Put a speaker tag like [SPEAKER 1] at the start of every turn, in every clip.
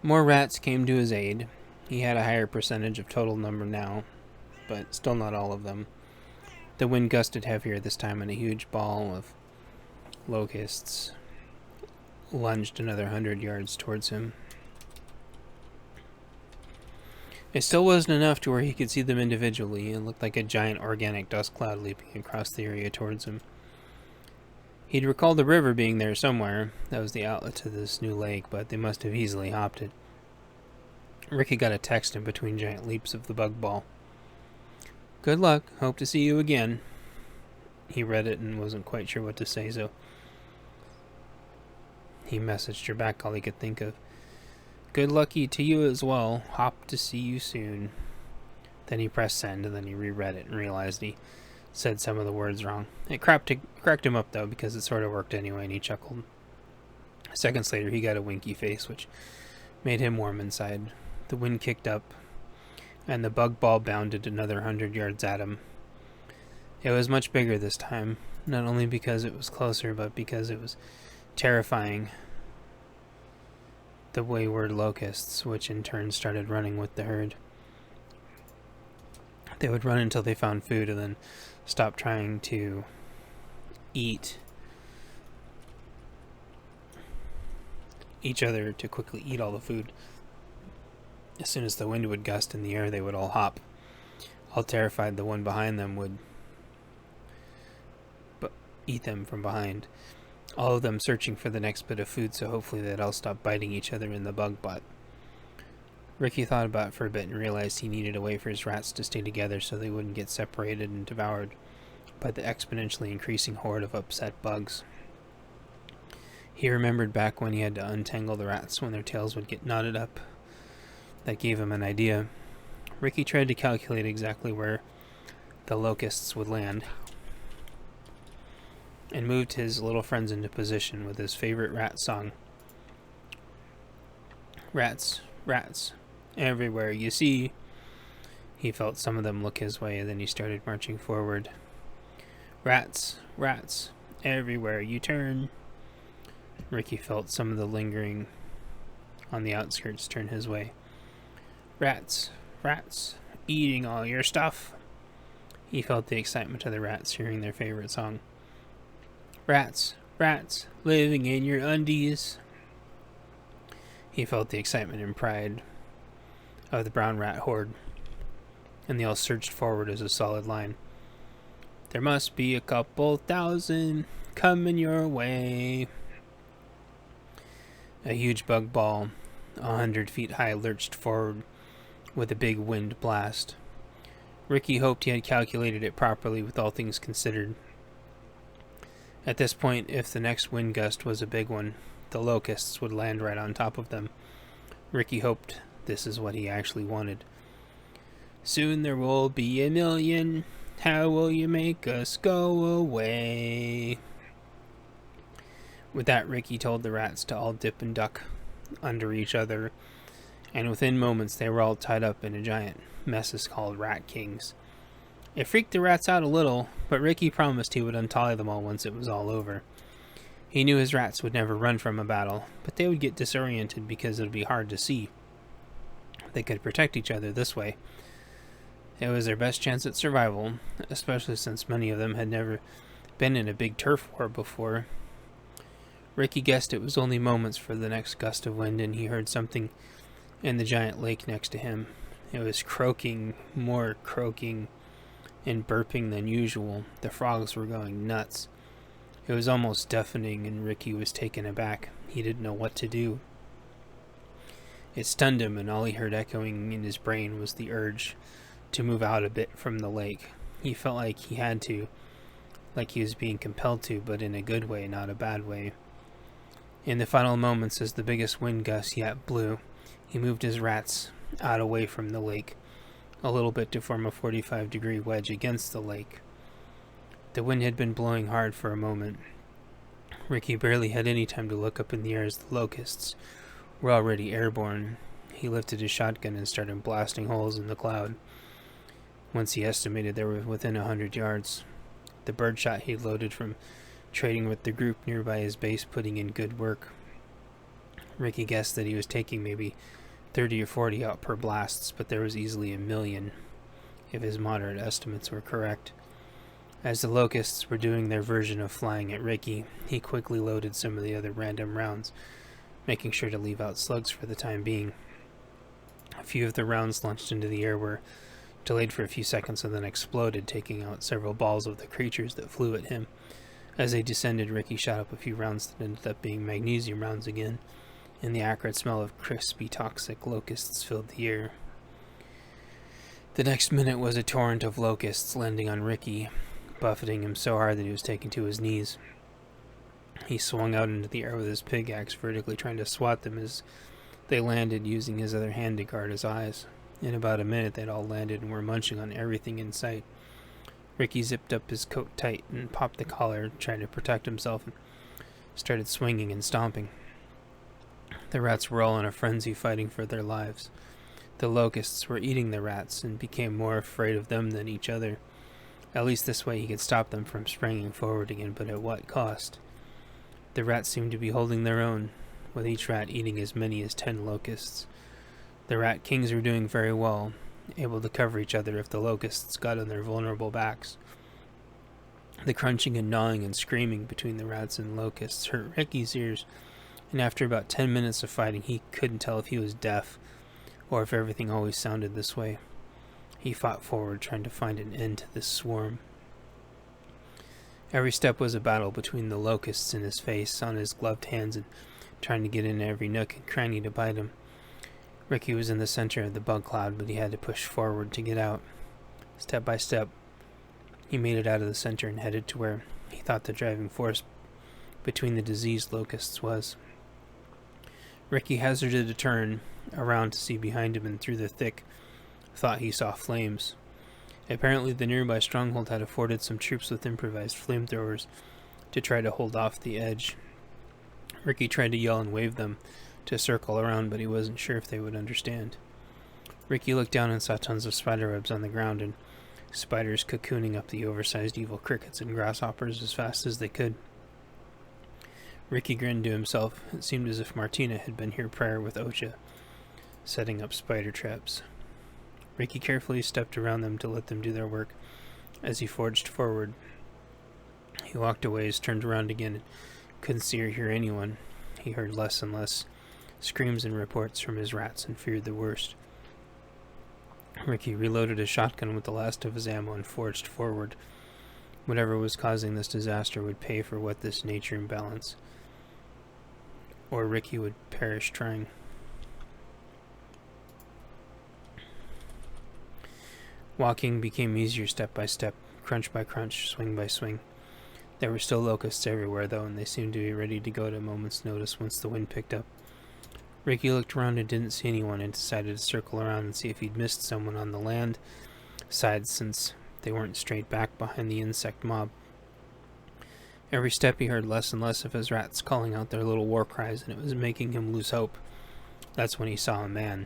[SPEAKER 1] More rats came to his aid. He had a higher percentage of total number now, but still not all of them. The wind gusted heavier this time, and a huge ball of locusts lunged another 100 yards towards him. It still wasn't enough to where he could see them individually. It looked like a giant organic dust cloud leaping across the area towards him. He'd recalled the river being there somewhere. That was the outlet to this new lake, but they must have easily hopped it. Ricky got a text in between giant leaps of the bug ball. "Good luck. Hope to see you again." He read it and wasn't quite sure what to say, so he messaged her back all he could think of. "Good lucky to you as well. Hope to see you soon." Then he pressed send, and then he reread it and realized he said some of the words wrong. It cracked him up, though, because it sort of worked anyway, and he chuckled. Seconds later, he got a winky face, which made him warm inside. The wind kicked up, and the bug ball bounded another 100 yards at him. It was much bigger this time, not only because it was closer, but because it was terrifying. The wayward locusts, which in turn started running with the herd. They would run until they found food and then stop trying to eat each other to quickly eat all the food. As soon as the wind would gust in the air, they would all hop. All terrified, the one behind them would eat them from behind. All of them searching for the next bit of food, so hopefully they'd all stop biting each other in the bug butt. Ricky thought about it for a bit and realized he needed a way for his rats to stay together so they wouldn't get separated and devoured by the exponentially increasing horde of upset bugs. He remembered back when he had to untangle the rats when their tails would get knotted up. That gave him an idea. Ricky tried to calculate exactly where the locusts would land and moved his little friends into position with his favorite rat song. "Rats, rats, everywhere you see." He felt some of them look his way, and then he started marching forward. "Rats, rats, everywhere you turn." Ricky felt some of the lingering on the outskirts turn his way. "Rats, rats, eating all your stuff." He felt the excitement of the rats hearing their favorite song. "Rats, rats, living in your undies." He felt the excitement and pride of the brown rat horde, and they all surged forward as a solid line. "There must be a couple thousand coming your way." A huge bug ball, 100 feet high, lurched forward with a big wind blast. Ricky hoped he had calculated it properly with all things considered. At this point, if the next wind gust was a big one, the locusts would land right on top of them. Ricky hoped this is what he actually wanted. "Soon there will be a million. How will you make us go away?" With that, Ricky told the rats to all dip and duck under each other, and within moments they were all tied up in a giant mess called Rat Kings. It freaked the rats out a little, but Ricky promised he would untie them all once it was all over. He knew his rats would never run from a battle, but they would get disoriented because it would be hard to see. They could protect each other this way. It was their best chance at survival, especially since many of them had never been in a big turf war before. Ricky guessed it was only moments for the next gust of wind, and he heard something in the giant lake next to him. It was croaking, more croaking and burping than usual. The frogs were going nuts. It was almost deafening, and Ricky was taken aback. He didn't know what to do. It stunned him, and all he heard echoing in his brain was the urge to move out a bit from the lake. He felt like he had to, like he was being compelled to, but in a good way, not a bad way. In the final moments, as the biggest wind gust yet blew, he moved his rats out away from the lake, a little bit to form a 45-degree wedge against the lake. The wind had been blowing hard for a moment. Ricky barely had any time to look up in the air as the locusts were already airborne. He lifted his shotgun and started blasting holes in the cloud. Once he estimated they were within 100 yards. The birdshot he loaded from trading with the group nearby his base putting in good work. Ricky guessed that he was taking maybe 30 or 40 out per blasts, but there was easily 1,000,000 if his moderate estimates were correct. As the locusts were doing their version of flying at Ricky, he quickly loaded some of the other random rounds, making sure to leave out slugs for the time being. A few of the rounds launched into the air were delayed for a few seconds and then exploded, taking out several balls of the creatures that flew at him. As they descended, Ricky shot up a few rounds that ended up being magnesium rounds again, and the acrid smell of crispy, toxic locusts filled the air. The next minute was a torrent of locusts landing on Ricky, buffeting him so hard that he was taken to his knees. He swung out into the air with his pickaxe, vertically trying to swat them as they landed, using his other hand to guard his eyes. In about a minute, they'd all landed and were munching on everything in sight. Ricky zipped up his coat tight and popped the collar, trying to protect himself, and started swinging and stomping. The rats were all in a frenzy, fighting for their lives. The locusts were eating the rats and became more afraid of them than each other. At least this way he could stop them from springing forward again, but at what cost? The rats seemed to be holding their own, with each rat eating as many as 10 locusts. The rat kings were doing very well, able to cover each other if the locusts got on their vulnerable backs. The crunching and gnawing and screaming between the rats and locusts hurt Ricky's ears, and after about 10 minutes of fighting, he couldn't tell if he was deaf or if everything always sounded this way. He fought forward, trying to find an end to this swarm. Every step was a battle between the locusts in his face, on his gloved hands, and trying to get in every nook and cranny to bite him. Ricky was in the center of the bug cloud, but he had to push forward to get out. Step by step, he made it out of the center and headed to where he thought the driving force between the diseased locusts was. Ricky hazarded a turn around to see behind him, and through the thick thought he saw flames. Apparently the nearby stronghold had afforded some troops with improvised flamethrowers to try to hold off the edge. Ricky tried to yell and wave them to circle around, but he wasn't sure if they would understand. Ricky looked down and saw tons of spiderwebs on the ground and spiders cocooning up the oversized evil crickets and grasshoppers as fast as they could. Ricky grinned to himself. It seemed as if Martina had been here prior with Ocha, setting up spider traps. Ricky carefully stepped around them to let them do their work. As he forged forward, he walked a ways, turned around again, and couldn't see or hear anyone. He heard less and less screams and reports from his rats and feared the worst. Ricky reloaded his shotgun with the last of his ammo and forged forward. Whatever was causing this disaster would pay for what this nature imbalance, or Ricky would perish trying. Walking became easier step by step, crunch by crunch, swing by swing. There were still locusts everywhere, though, and they seemed to be ready to go at a moment's notice once the wind picked up. Ricky looked around and didn't see anyone, and decided to circle around and see if he'd missed someone on the land side, since they weren't straight back behind the insect mob. Every step he heard less and less of his rats calling out their little war cries, and it was making him lose hope. That's when he saw a man.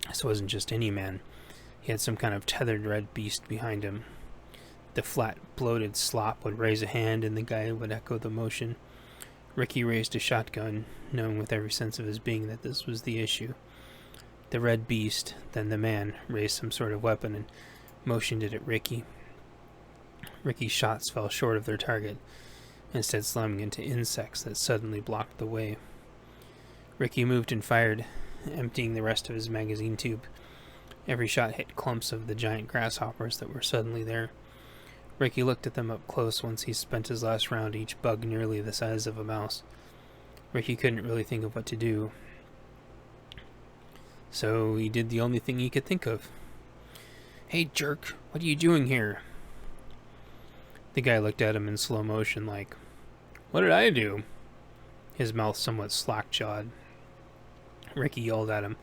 [SPEAKER 1] This wasn't just any man. He had some kind of tethered red beast behind him. The flat, bloated slop would raise a hand, and the guy would echo the motion. Ricky raised a shotgun, knowing with every sense of his being that this was the issue. The red beast, then the man, raised some sort of weapon and motioned it at Ricky. Ricky's shots fell short of their target, instead slamming into insects that suddenly blocked the way. Ricky moved and fired, emptying the rest of his magazine tube. Every shot hit clumps of the giant grasshoppers that were suddenly there. Ricky looked at them up close once he spent his last round, each bug nearly the size of a mouse. Ricky couldn't really think of what to do, so he did the only thing he could think of. "Hey, jerk, what are you doing here?" The guy looked at him in slow motion like, "What did I do?" His mouth somewhat slack-jawed. Ricky yelled at him,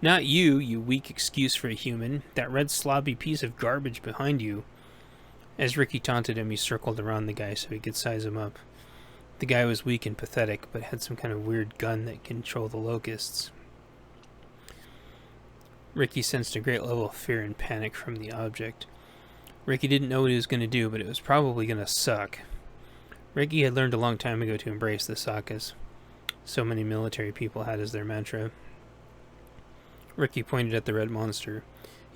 [SPEAKER 1] "Not you, you weak excuse for a human. That red slobby piece of garbage behind you." As Ricky taunted him, he circled around the guy so he could size him up. The guy was weak and pathetic, but had some kind of weird gun that could control the locusts. Ricky sensed a great level of fear and panic from the object. Ricky didn't know what he was going to do, but it was probably going to suck. Ricky had learned a long time ago to embrace the suck, as so many military people had as their mantra. Ricky pointed at the red monster.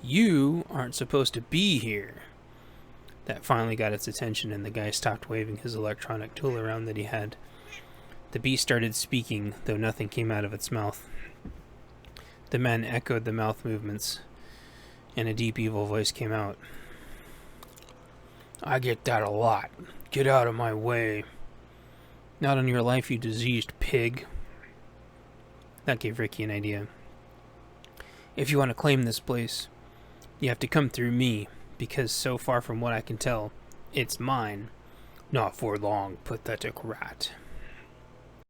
[SPEAKER 1] You aren't supposed to be here. That finally got its attention, and the guy stopped waving his electronic tool around that he had. The beast started speaking, though nothing came out of its mouth. The man echoed the mouth movements, and a deep, evil voice came out. I get that a lot. Get out of my way. Not on your life, you diseased pig. That gave Ricky an idea. If you want to claim this place, you have to come through me, because so far from what I can tell, it's mine. Not for long, pathetic rat.